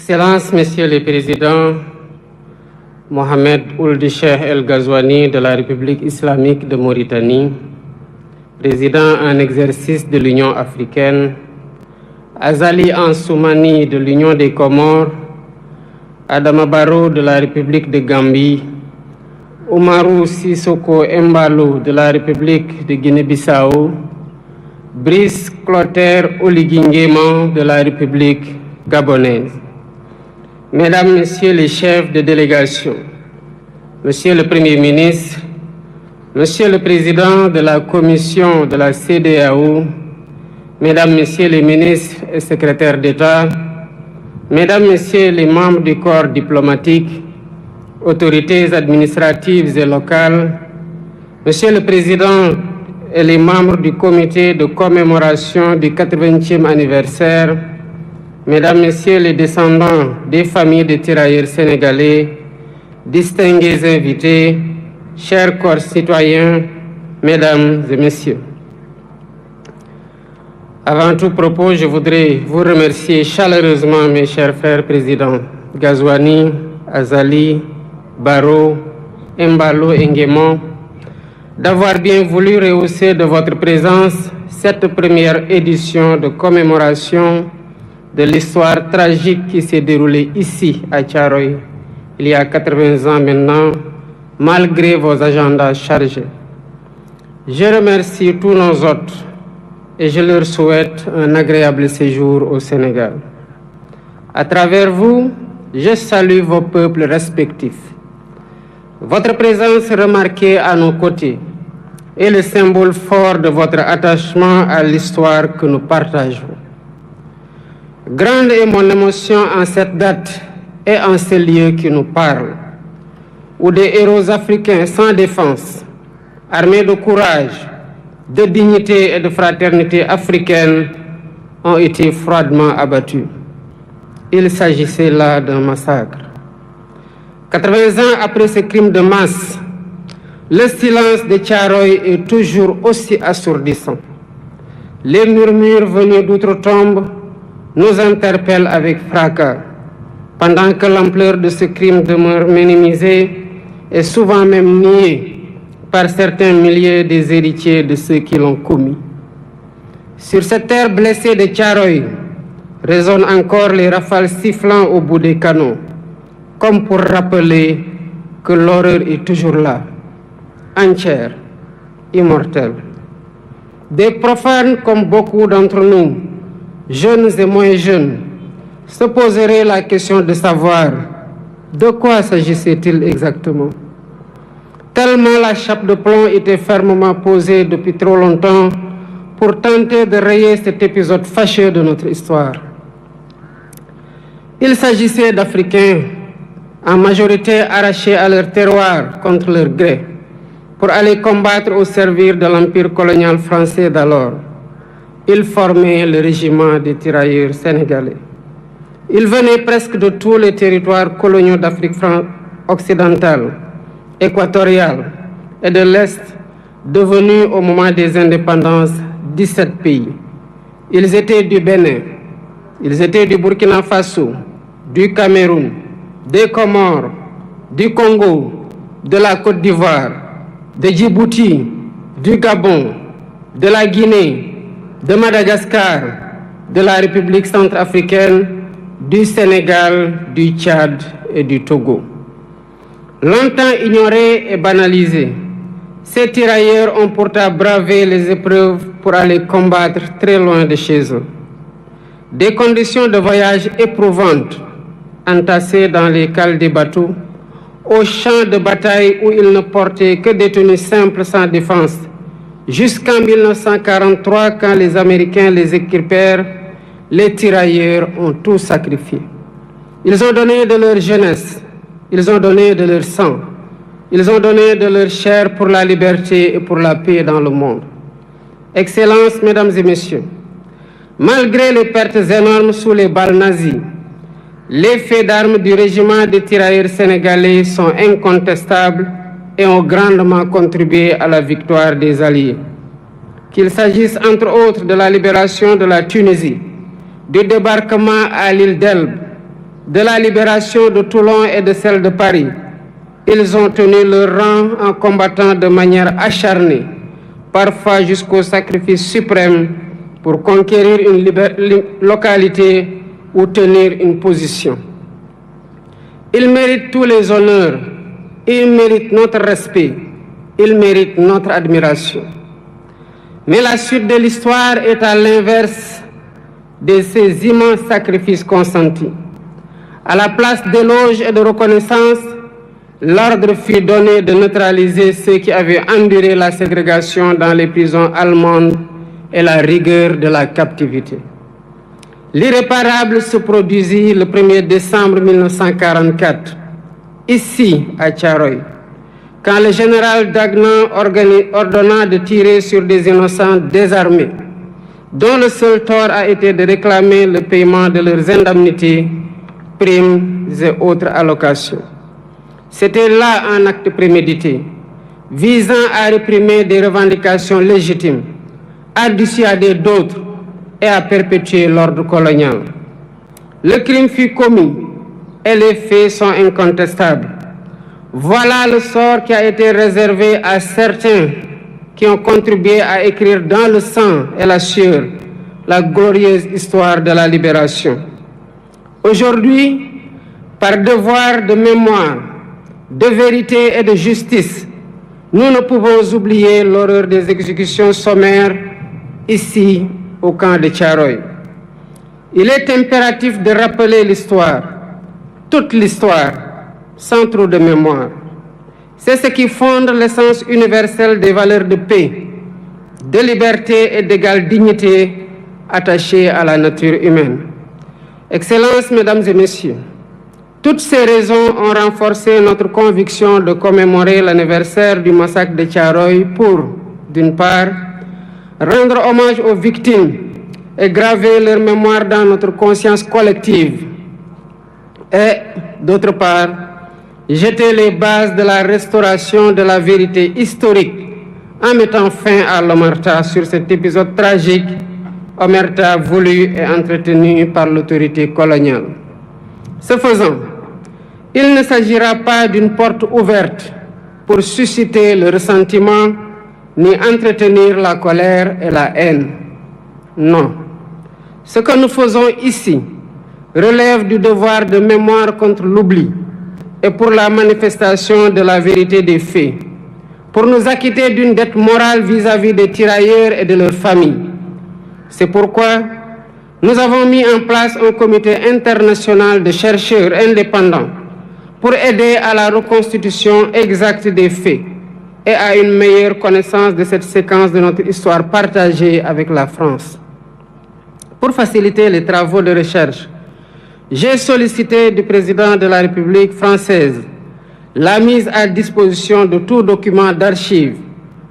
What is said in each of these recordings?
Excellences, Messieurs les Présidents, Mohamed Ould Cheikh El Ghazouani de la République islamique de Mauritanie, président en exercice de l'Union africaine, Azali Ansoumani de l'Union des Comores, Adama Barrow de la République de Gambie, Oumarou Sissoko Embalo de la République de Guinée-Bissau, Brice Clotaire Oligui Nguema de la République gabonaise. Mesdames, Messieurs les chefs de délégation, Monsieur le Premier ministre, Monsieur le Président de la Commission de la CEDEAO, Mesdames, Messieurs les ministres et secrétaires d'État, Mesdames, Messieurs les membres du corps diplomatique, autorités administratives et locales, Monsieur le Président et les membres du comité de commémoration du 80e anniversaire, Mesdames, Messieurs les descendants des familles de tirailleurs sénégalais, distingués invités, chers concitoyens, Mesdames et Messieurs. Avant tout propos, je voudrais vous remercier chaleureusement, mes chers frères présidents Ghazouani, Azali, Barrow, Embalo et Nguema, d'avoir bien voulu rehausser de votre présence cette première édition de commémoration de l'histoire tragique qui s'est déroulée ici à Thiaroye il y a 80 ans maintenant, malgré vos agendas chargés. Je remercie tous nos hôtes et je leur souhaite un agréable séjour au Sénégal. À travers vous, je salue vos peuples respectifs. Votre présence remarquée à nos côtés est le symbole fort de votre attachement à l'histoire que nous partageons. Grande est mon émotion en cette date et en ce lieu qui nous parle, où des héros africains sans défense, armés de courage, de dignité et de fraternité africaine, ont été froidement abattus. Il s'agissait là d'un massacre. 80 ans après ce crime de masse, le silence de Thiaroye est toujours aussi assourdissant. Les murmures venus d'outre-tombe nous interpellent avec fracas, pendant que l'ampleur de ce crime demeure minimisée et souvent même niée par certains milliers des héritiers de ceux qui l'ont commis. Sur cette terre blessée de Thiaroye résonnent encore les rafales sifflant au bout des canons, comme pour rappeler que l'horreur est toujours là, entière, immortelle. Des profanes comme beaucoup d'entre nous, jeunes et moins jeunes, se poseraient la question de savoir de quoi s'agissait-il exactement. Tellement la chape de plomb était fermement posée depuis trop longtemps pour tenter de rayer cet épisode fâcheux de notre histoire. Il s'agissait d'Africains, en majorité arrachés à leur terroir contre leur gré, pour aller combattre au service de l'empire colonial français d'alors. Ils formaient le régiment des tirailleurs sénégalais. Ils venaient presque de tous les territoires coloniaux d'Afrique occidentale, équatoriale et de l'Est, devenus au moment des indépendances 17 pays. Ils étaient du Bénin, ils étaient du Burkina Faso, du Cameroun, des Comores, du Congo, de la Côte d'Ivoire, de Djibouti, du Gabon, de la Guinée, de Madagascar, de la République centrafricaine, du Sénégal, du Tchad et du Togo. Longtemps ignorés et banalisés, ces tirailleurs ont pourtant bravé les épreuves pour aller combattre très loin de chez eux. Des conditions de voyage éprouvantes, entassés dans les cales des bateaux, aux champs de bataille où ils ne portaient que des tenues simples sans défense, jusqu'en 1943, quand les Américains les équipèrent, les tirailleurs ont tout sacrifié. Ils ont donné de leur jeunesse, ils ont donné de leur sang, ils ont donné de leur chair pour la liberté et pour la paix dans le monde. Excellences, Mesdames et Messieurs, malgré les pertes énormes sous les balles nazies, les faits d'armes du régiment des tirailleurs sénégalais sont incontestables et ont grandement contribué à la victoire des Alliés. Qu'il s'agisse entre autres de la libération de la Tunisie, du débarquement à l'île d'Elbe, de la libération de Toulon et de celle de Paris, ils ont tenu leur rang en combattant de manière acharnée, parfois jusqu'au sacrifice suprême, pour conquérir une localité ou tenir une position. Ils méritent tous les honneurs, ils méritent notre respect, ils méritent notre admiration. Mais la suite de l'histoire est à l'inverse de ces immenses sacrifices consentis. À la place d'éloges et de reconnaissance, l'ordre fut donné de neutraliser ceux qui avaient enduré la ségrégation dans les prisons allemandes et la rigueur de la captivité. L'irréparable se produisit le 1er décembre 1944, ici à Thiaroye, quand le général Dagnan ordonna de tirer sur des innocents désarmés, dont le seul tort a été de réclamer le paiement de leurs indemnités, primes et autres allocations. C'était là un acte prémédité, visant à réprimer des revendications légitimes, à dissuader d'autres et à perpétuer l'ordre colonial. Le crime fut commis et les faits sont incontestables. Voilà le sort qui a été réservé à certains qui ont contribué à écrire dans le sang et la sueur la glorieuse histoire de la libération. Aujourd'hui, par devoir de mémoire, de vérité et de justice, nous ne pouvons oublier l'horreur des exécutions sommaires ici au camp de Thiaroye. Il est impératif de rappeler l'histoire, toute l'histoire, sans trop de mémoire. C'est ce qui fonde l'essence universelle des valeurs de paix, de liberté et d'égale dignité attachées à la nature humaine. Excellences, Mesdames et Messieurs, toutes ces raisons ont renforcé notre conviction de commémorer l'anniversaire du massacre de Thiaroye pour, d'une part, rendre hommage aux victimes et graver leur mémoire dans notre conscience collective, et, d'autre part, jeter les bases de la restauration de la vérité historique en mettant fin à l'omerta sur cet épisode tragique, omerta voulu et entretenu par l'autorité coloniale. Ce faisant, il ne s'agira pas d'une porte ouverte pour susciter le ressentiment ni entretenir la colère et la haine. Non. Ce que nous faisons ici relève du devoir de mémoire contre l'oubli et pour la manifestation de la vérité des faits, pour nous acquitter d'une dette morale vis-à-vis des tirailleurs et de leurs familles. C'est pourquoi nous avons mis en place un comité international de chercheurs indépendants pour aider à la reconstitution exacte des faits et à une meilleure connaissance de cette séquence de notre histoire partagée avec la France. Pour faciliter les travaux de recherche, j'ai sollicité du président de la République française la mise à disposition de tout document d'archives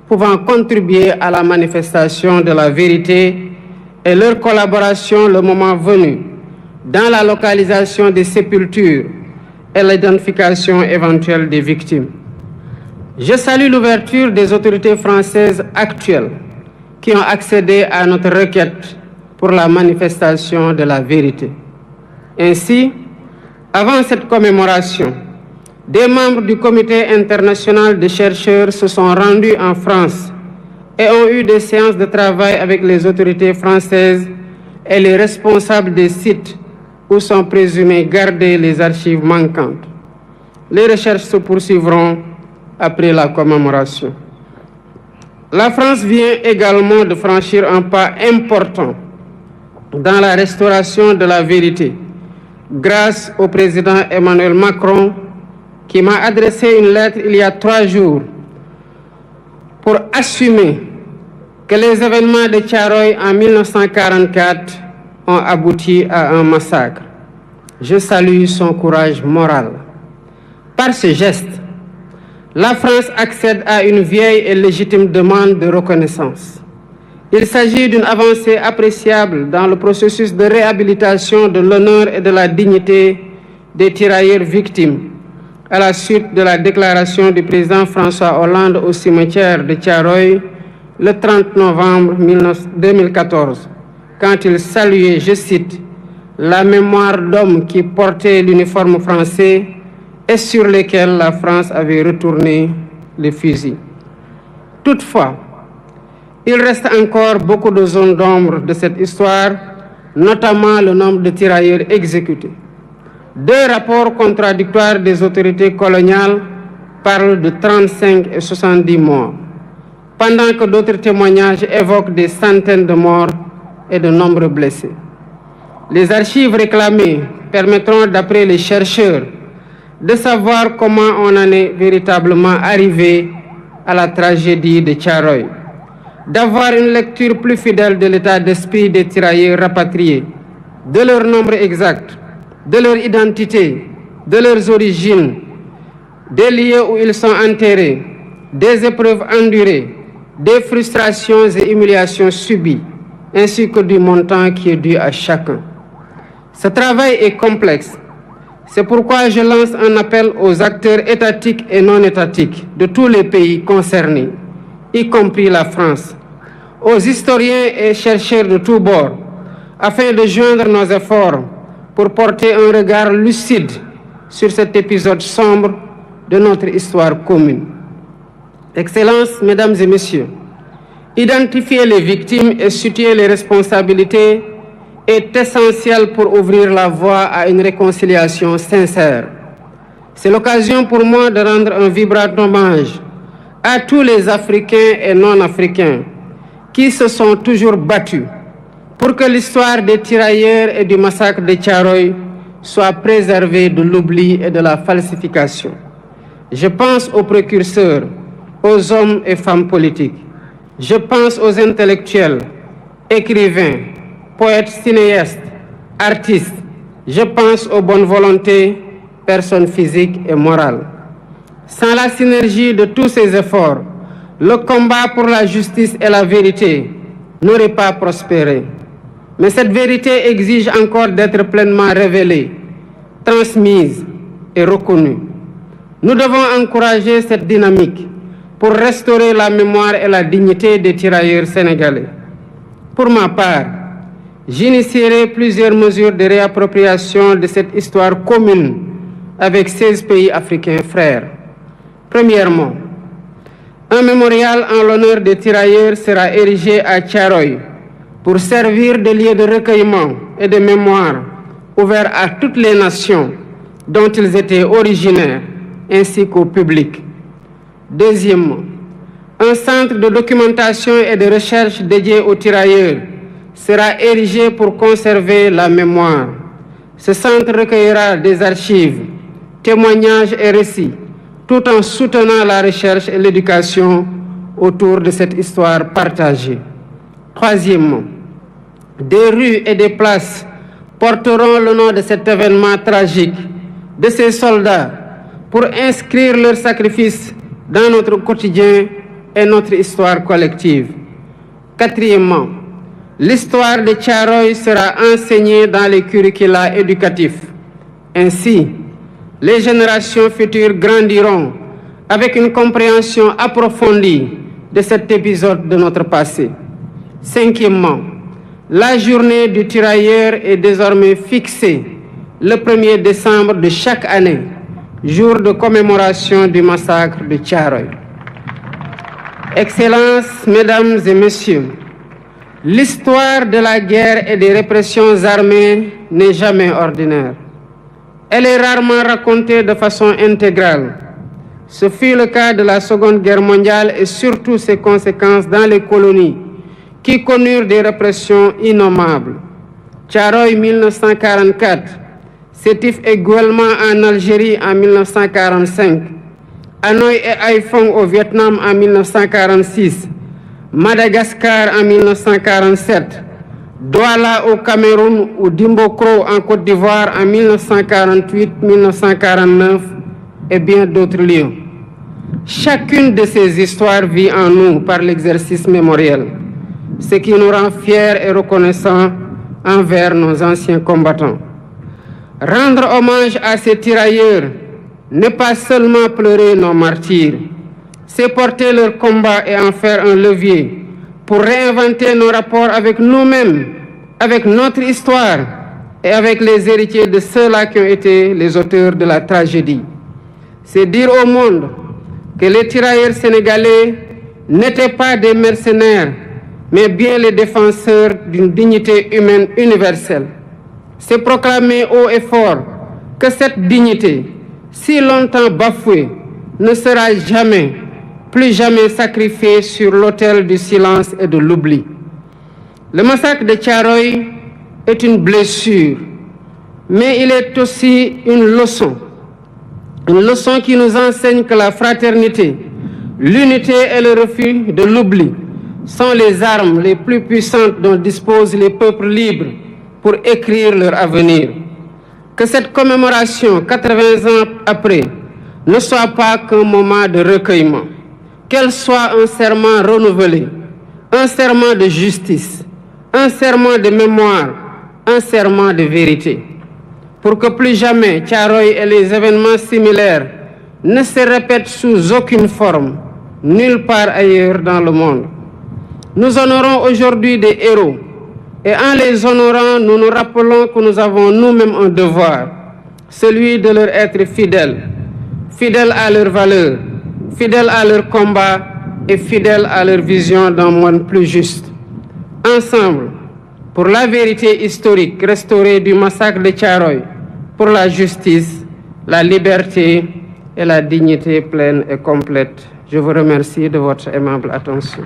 pouvant contribuer à la manifestation de la vérité et leur collaboration le moment venu dans la localisation des sépultures et l'identification éventuelle des victimes. Je salue l'ouverture des autorités françaises actuelles qui ont accédé à notre requête pour la manifestation de la vérité. Ainsi, avant cette commémoration, des membres du Comité international de chercheurs se sont rendus en France et ont eu des séances de travail avec les autorités françaises et les responsables des sites où sont présumées gardées les archives manquantes. Les recherches se poursuivront après la commémoration. La France vient également de franchir un pas important dans la restauration de la vérité, grâce au président Emmanuel Macron, qui m'a adressé une lettre il y a 3 jours pour assumer que les événements de Thiaroye en 1944 ont abouti à un massacre. Je salue son courage moral. Par ce geste, la France accède à une vieille et légitime demande de reconnaissance. Il s'agit d'une avancée appréciable dans le processus de réhabilitation de l'honneur et de la dignité des tirailleurs victimes, à la suite de la déclaration du président François Hollande au cimetière de Thiaroye le 30 novembre 2014, quand il saluait, je cite, « la mémoire d'hommes qui portaient l'uniforme français et sur lesquels la France avait retourné les fusils. Toutefois, il reste encore beaucoup de zones d'ombre de cette histoire, notamment le nombre de tirailleurs exécutés. Deux rapports contradictoires des autorités coloniales parlent de 35 et 70 morts, pendant que d'autres témoignages évoquent des centaines de morts et de nombreux blessés. Les archives réclamées permettront, d'après les chercheurs, de savoir comment on en est véritablement arrivé à la tragédie de Thiaroye, d'avoir une lecture plus fidèle de l'état d'esprit des tirailleurs rapatriés, de leur nombre exact, de leur identité, de leurs origines, des lieux où ils sont enterrés, des épreuves endurées, des frustrations et humiliations subies, ainsi que du montant qui est dû à chacun. Ce travail est complexe. C'est pourquoi je lance un appel aux acteurs étatiques et non étatiques de tous les pays concernés, y compris la France, aux historiens et chercheurs de tous bords, afin de joindre nos efforts pour porter un regard lucide sur cet épisode sombre de notre histoire commune. Excellences, Mesdames et Messieurs, identifier les victimes et situer les responsabilités est essentiel pour ouvrir la voie à une réconciliation sincère. C'est l'occasion pour moi de rendre un vibrant hommage à tous les Africains et non-Africains qui se sont toujours battus pour que l'histoire des tirailleurs et du massacre de Thiaroye soit préservée de l'oubli et de la falsification. Je pense aux précurseurs, aux hommes et femmes politiques. Je pense aux intellectuels, écrivains, poètes, cinéastes, artistes. Je pense aux bonnes volontés, personnes physiques et morales. Sans la synergie de tous ces efforts, le combat pour la justice et la vérité n'aurait pas prospéré. Mais cette vérité exige encore d'être pleinement révélée, transmise et reconnue. Nous devons encourager cette dynamique pour restaurer la mémoire et la dignité des tirailleurs sénégalais. Pour ma part, j'initierai plusieurs mesures de réappropriation de cette histoire commune avec 16 pays africains frères. Premièrement, un mémorial en l'honneur des tirailleurs sera érigé à Thiaroye pour servir de lieu de recueillement et de mémoire ouvert à toutes les nations dont ils étaient originaires, ainsi qu'au public. Deuxièmement, un centre de documentation et de recherche dédié aux tirailleurs sera érigé pour conserver la mémoire. Ce centre recueillera des archives, témoignages et récits, tout en soutenant la recherche et l'éducation autour de cette histoire partagée. Troisièmement, des rues et des places porteront le nom de cet événement tragique, de ces soldats, pour inscrire leur sacrifice dans notre quotidien et notre histoire collective. Quatrièmement, l'histoire de Thiaroye sera enseignée dans les curricula éducatifs. Ainsi, les générations futures grandiront avec une compréhension approfondie de cet épisode de notre passé. Cinquièmement, la journée du tirailleur est désormais fixée le 1er décembre de chaque année, jour de commémoration du massacre de Thiaroye. Excellences, Mesdames et Messieurs, l'histoire de la guerre et des répressions armées n'est jamais ordinaire. Elle est rarement racontée de façon intégrale. Ce fut le cas de la Seconde Guerre mondiale et surtout ses conséquences dans les colonies, qui connurent des répressions innommables. Thiaroye 1944, Sétif et Guelma en Algérie en 1945, Hanoï et Haiphong au Vietnam en 1946, Madagascar en 1947, Douala au Cameroun ou Dimbokro en Côte d'Ivoire en 1948-1949 et bien d'autres lieux. Chacune de ces histoires vit en nous par l'exercice mémoriel, ce qui nous rend fiers et reconnaissants envers nos anciens combattants. Rendre hommage à ces tirailleurs n'est pas seulement pleurer nos martyrs, c'est porter leur combat et en faire un levier pour réinventer nos rapports avec nous-mêmes, avec notre histoire et avec les héritiers de ceux-là qui ont été les auteurs de la tragédie. C'est dire au monde que les tirailleurs sénégalais n'étaient pas des mercenaires, mais bien les défenseurs d'une dignité humaine universelle. C'est proclamer haut et fort que cette dignité, si longtemps bafouée, ne sera jamais, plus jamais sacrifiée sur l'autel du silence et de l'oubli. Le massacre de Thiaroye est une blessure, mais il est aussi une leçon qui nous enseigne que la fraternité, l'unité et le refus de l'oubli sont les armes les plus puissantes dont disposent les peuples libres pour écrire leur avenir. Que cette commémoration, 80 ans après, ne soit pas qu'un moment de recueillement, qu'elle soit un serment renouvelé, un serment de justice, un serment de mémoire, un serment de vérité, pour que plus jamais Thiaroye et les événements similaires ne se répètent sous aucune forme, nulle part ailleurs dans le monde. Nous honorons aujourd'hui des héros, et en les honorant, nous nous rappelons que nous avons nous-mêmes un devoir, celui de leur être fidèles, fidèles à leurs valeurs, fidèles à leur combat et fidèles à leur vision d'un monde plus juste. Ensemble, pour la vérité historique restaurée du massacre de Thiaroye, pour la justice, la liberté et la dignité pleine et complète. Je vous remercie de votre aimable attention.